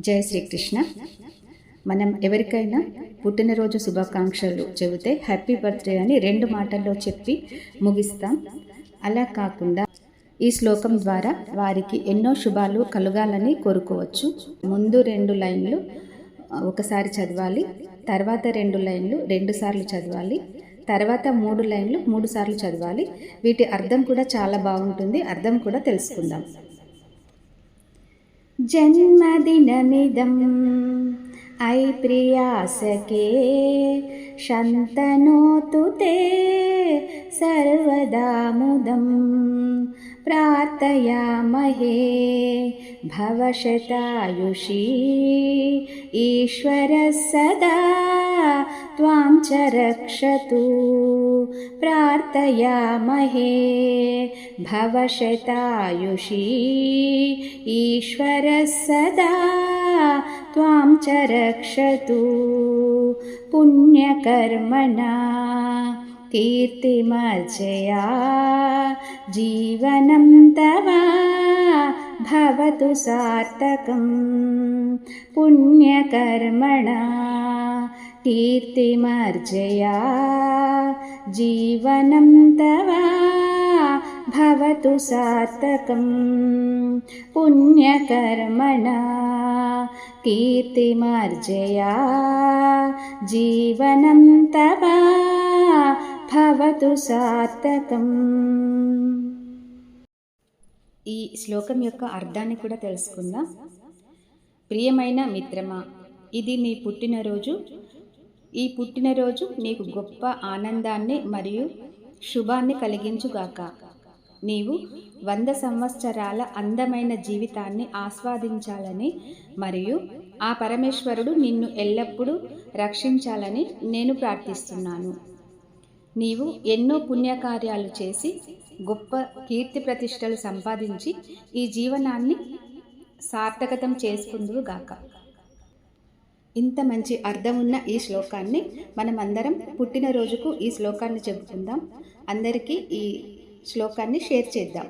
జై శ్రీకృష్ణ. మనం ఎవరికైనా పుట్టినరోజు శుభాకాంక్షలు చెబితే హ్యాపీ బర్త్డే అని 2 మాటల్లో చెప్పి ముగిస్తాం. అలా కాకుండా ఈ శ్లోకం ద్వారా వారికి ఎన్నో శుభాలు కలగాలని కోరుకోవచ్చు. ముందు 2 లైన్లు ఒకసారి చదవాలి, తర్వాత 2 లైన్లు 2 సార్లు చదవాలి, తర్వాత 3 లైన్లు 3 సార్లు చదవాలి. వీటి అర్థం కూడా చాలా బాగుంటుంది. అర్థం కూడా తెలుసుకుందాం. జన్మదినమిదం ఐ ప్రియాసకే శంతనోతు తే సర్వదా ముదం ప్రార్థయామహే భవశతాయుషీ ఈశ్వరः సదా త్వాం చ రక్షతు. ప్రార్థయామహే భవశతాయుషీ ఈశ్వరः సదా త్వాం చ రక్షతు. పుణ్యకర్మణా కీర్తిమర్జయా జీవనం తవ భవతు సార్థకం. పుణ్యకర్మణా కీర్తిమర్జయా జీవనం తవ భవతు సార్థకం. పుణ్యకర్మణా కీర్తిమర్జయా జీవనం తవ భవతు సార్థకం. ఈ శ్లోకం యొక్క అర్థాన్ని కూడా తెలుసుకుందాం. ప్రియమైన మిత్రమా, ఇది నీ పుట్టినరోజు. ఈ పుట్టినరోజు నీకు గొప్ప ఆనందాన్ని మరియు శుభాన్ని కలిగించుగాక. నీవు 100 సంవత్సరాల అందమైన జీవితాన్ని ఆస్వాదించాలని మరియు ఆ పరమేశ్వరుడు నిన్ను ఎల్లప్పుడూ రక్షించాలని నేను ప్రార్థిస్తున్నాను. నీవు ఎన్నో పుణ్యకార్యాలు చేసి గొప్ప కీర్తి ప్రతిష్టలు సంపాదించి ఈ జీవనాన్ని సార్థకతం చేసుకుందువుగాక. ఇంత మంచి అర్థం ఉన్న ఈ శ్లోకాన్ని మనమందరం పుట్టినరోజుకు ఈ శ్లోకాన్ని చెప్పుకుందాం. అందరికీ ఈ శ్లోకాన్ని షేర్ చేద్దాం.